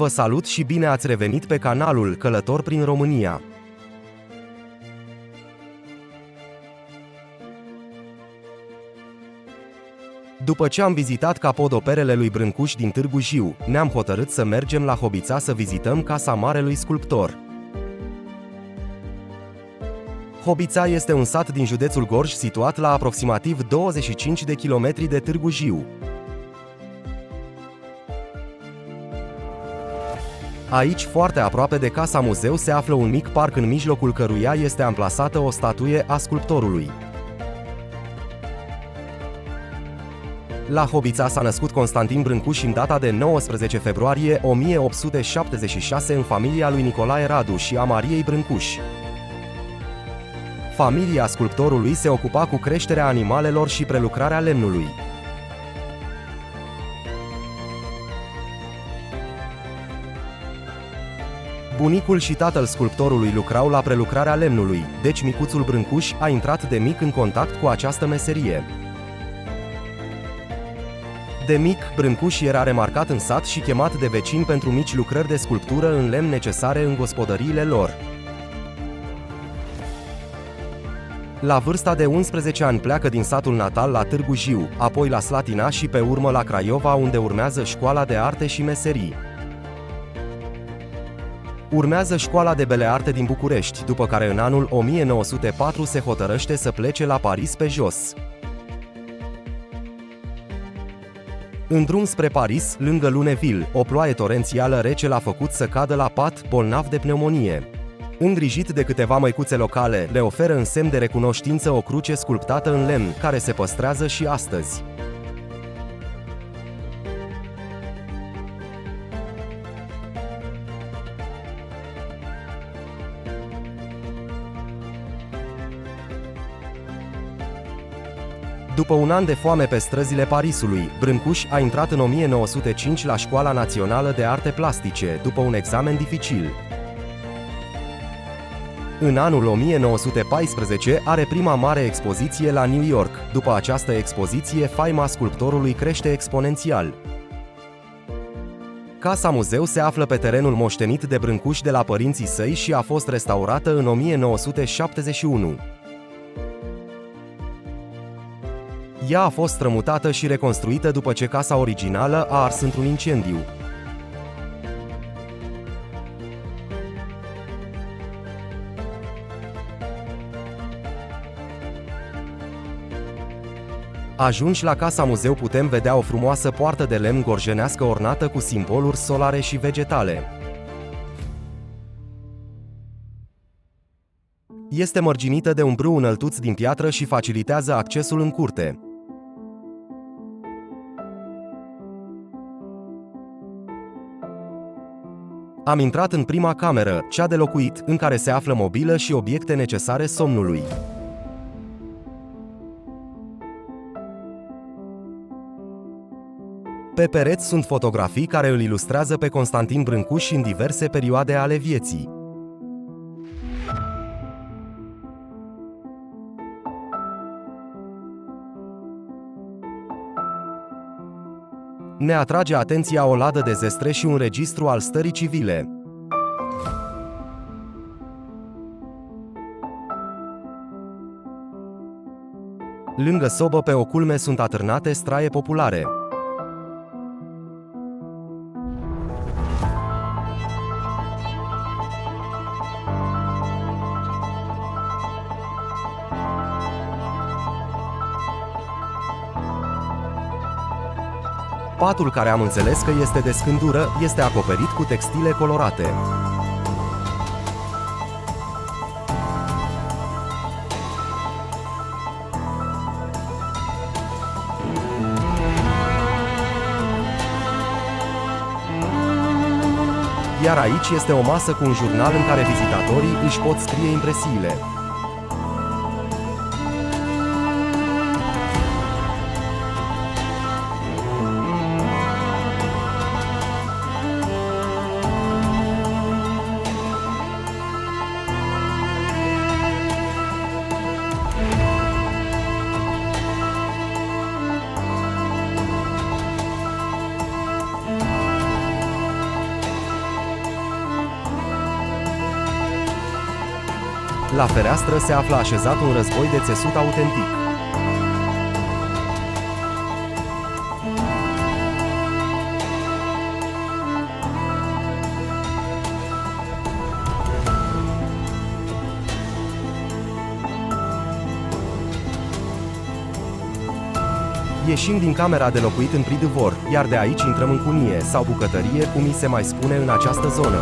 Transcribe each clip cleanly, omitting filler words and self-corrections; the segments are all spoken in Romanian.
Vă salut și bine ați revenit pe canalul Călător prin România. După ce am vizitat capodoperele lui Brâncuș din Târgu Jiu, ne-am hotărât să mergem la Hobița să vizităm Casa Marelui Sculptor. Hobița este un sat din județul Gorj situat la aproximativ 25 de kilometri de Târgu Jiu. Aici, foarte aproape de Casa Muzeu, se află un mic parc în mijlocul căruia este amplasată o statuie a sculptorului. La Hobița s-a născut Constantin Brâncuș în data de 19 februarie 1876 în familia lui Nicolae Radu și a Mariei Brâncuș. Familia sculptorului se ocupa cu creșterea animalelor și prelucrarea lemnului. Bunicul și tatăl sculptorului lucrau la prelucrarea lemnului, deci micuțul Brâncuș a intrat de mic în contact cu această meserie. De mic, Brâncuș era remarcat în sat și chemat de vecini pentru mici lucrări de sculptură în lemn necesare în gospodăriile lor. La vârsta de 11 ani pleacă din satul natal la Târgu Jiu, apoi la Slatina și pe urmă la Craiova, unde urmează școala de arte și meserii. Urmează școala de bele arte din București, după care în anul 1904 se hotărăște să plece la Paris pe jos. În drum spre Paris, lângă Luneville, o ploaie torențială rece l-a făcut să cadă la pat, bolnav de pneumonie. Îngrijit de câteva măicuțe locale, le oferă în semn de recunoștință o cruce sculptată în lemn, care se păstrează și astăzi. După un an de foame pe străzile Parisului, Brâncuș a intrat în 1905 la Școala Națională de Arte Plastice, după un examen dificil. În anul 1914 are prima mare expoziție la New York. După această expoziție, faima sculptorului crește exponențial. Casa Muzeu se află pe terenul moștenit de Brâncuș de la părinții săi și a fost restaurată în 1971. Ea a fost strămutată și reconstruită după ce casa originală a ars într-un incendiu. Ajunși la Casa Muzeu putem vedea o frumoasă poartă de lemn gorjenească ornată cu simboluri solare și vegetale. Este mărginită de un brâu înăltuț din piatră și facilitează accesul în curte. Am intrat în prima cameră, cea de locuit, în care se află mobilă și obiecte necesare somnului. Pe pereți sunt fotografii care îl ilustrează pe Constantin Brâncuș în diverse perioade ale vieții. Ne atrage atenția o ladă de zestre și un registru al stării civile. Lângă sobă, pe o culme, sunt atârnate straie populare. Patul, care am înțeles că este de scândură, este acoperit cu textile colorate. Iar aici este o masă cu un jurnal în care vizitatorii își pot scrie impresiile. La fereastră se află așezat un război de țesut autentic. Ieșim din camera de locuit în Pridvor, iar de aici intrăm în cunie sau bucătărie, cum îi se mai spune în această zonă.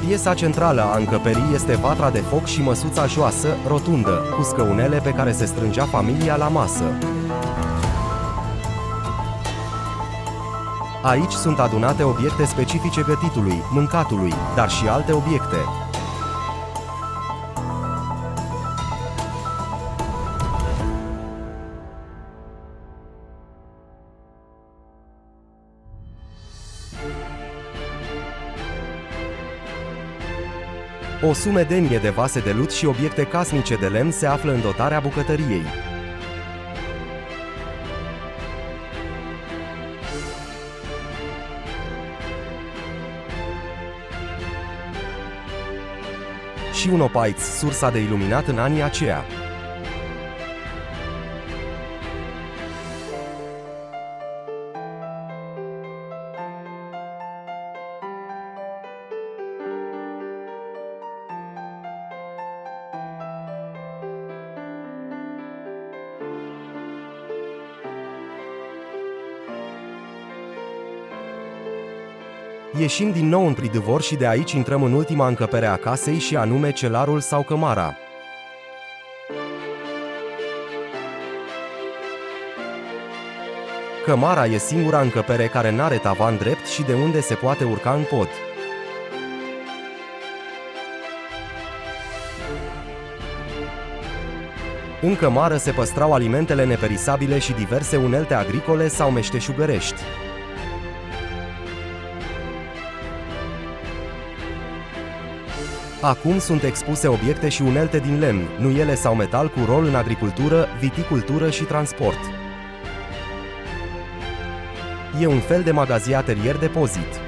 Piesa centrală a încăperii este vatra de foc și măsuța joasă, rotundă, cu scăunele pe care se strângea familia la masă. Aici sunt adunate obiecte specifice gătitului, mâncatului, dar și alte obiecte. O sumedenie de vase de lut și obiecte casnice de lemn se află în dotarea bucătăriei. Și un opaiț, sursa de iluminat în anii aceia. Ieșim din nou în Pridvor și de aici intrăm în ultima încăpere a casei și anume celarul sau cămara. Cămara e singura încăpere care n-are tavan drept și de unde se poate urca în pod. În cămară se păstrau alimentele neperisabile și diverse unelte agricole sau meșteșugărești. Acum sunt expuse obiecte și unelte din lemn, nuiele sau metal cu rol în agricultură, viticultură și transport. E un fel de magazin atelier depozit.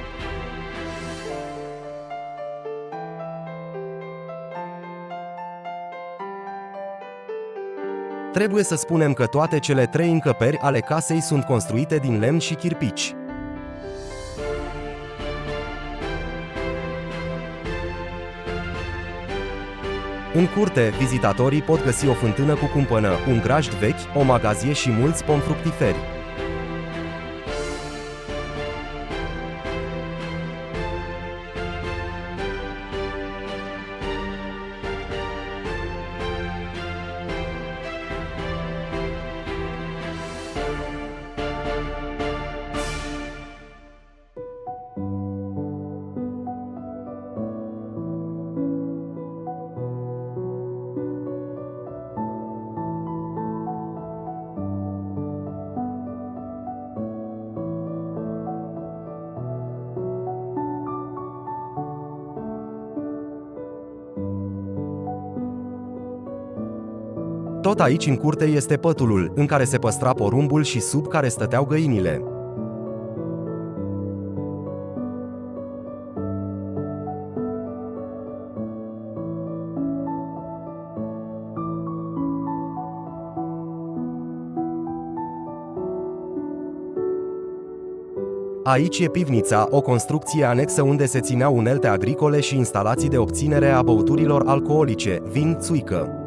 Trebuie să spunem că toate cele 3 încăperi ale casei sunt construite din lemn și chirpici. În curte, vizitatorii pot găsi o fântână cu cumpănă, un grajd vechi, o magazie și mulți pomi fructiferi. Tot aici în curte este pătulul, în care se păstra porumbul și sub care stăteau găinile. Aici e pivnița, o construcție anexă unde se țineau unelte agricole și instalații de obținere a băuturilor alcoolice, vin, țuică.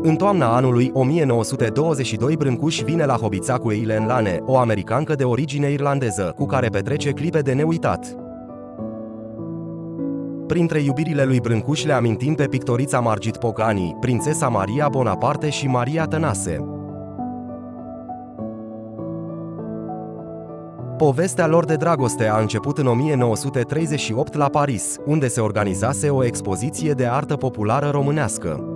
În toamna anului 1922, Brâncuș vine la Hobița cu Eileen Lane, o americancă de origine irlandeză, cu care petrece clipe de neuitat. Printre iubirile lui Brâncuș le amintim pe pictorița Margit Pocani, prințesa Maria Bonaparte și Maria Tănase. Povestea lor de dragoste a început în 1938 la Paris, unde se organizase o expoziție de artă populară românească.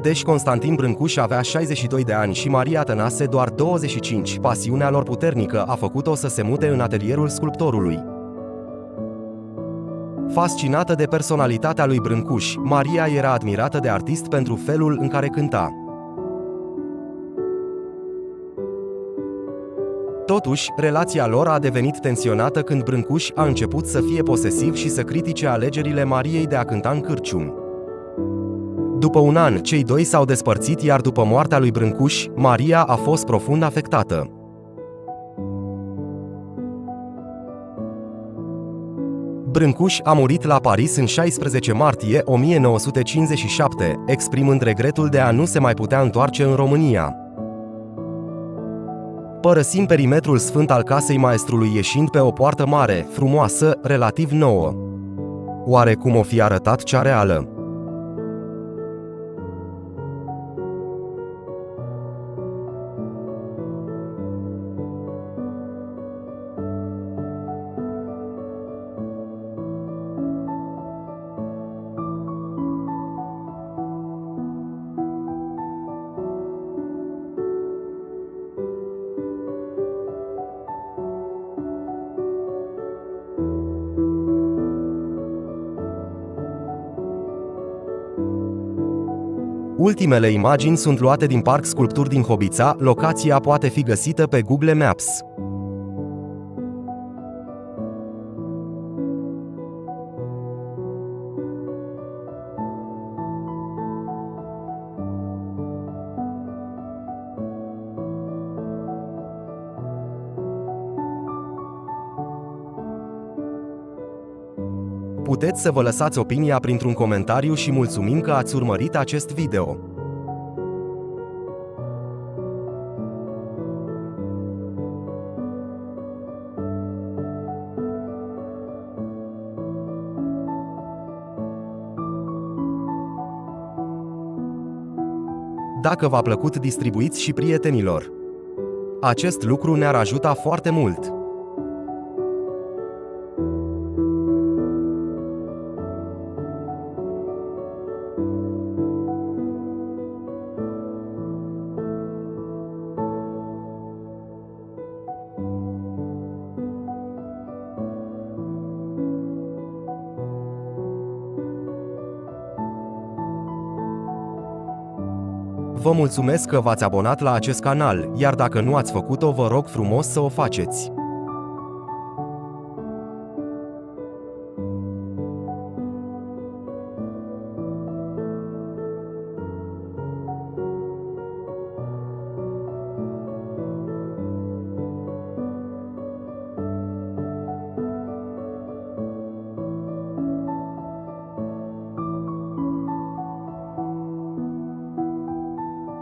Deci Constantin Brâncuș avea 62 de ani și Maria Tănase doar 25. Pasiunea lor puternică a făcut-o să se mute în atelierul sculptorului. Fascinată de personalitatea lui Brâncuș, Maria era admirată de artist pentru felul în care cânta. Totuși, relația lor a devenit tensionată când Brâncuș a început să fie posesiv și să critique alegerile Mariei de a cânta în cârciumi. După un an, cei doi s-au despărțit, iar după moartea lui Brâncuș, Maria a fost profund afectată. Brâncuș a murit la Paris în 16 martie 1957, exprimând regretul de a nu se mai putea întoarce în România. Părăsim perimetrul sfânt al casei maestrului ieșind pe o poartă mare, frumoasă, relativ nouă. Oare cum o fi arătat cea reală? Ultimele imagini sunt luate din Parc Sculpturi din Hobița, locația poate fi găsită pe Google Maps. Puteți să vă lăsați opinia printr-un comentariu și mulțumim că ați urmărit acest video. Dacă v-a plăcut, distribuiți și prietenilor. Acest lucru ne-ar ajuta foarte mult. Vă mulțumesc că v-ați abonat la acest canal, iar dacă nu ați făcut-o, vă rog frumos să o faceți.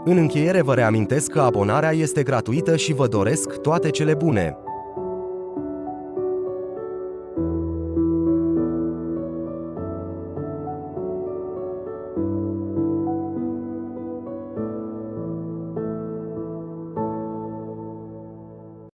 În încheiere vă reamintesc că abonarea este gratuită și vă doresc toate cele bune!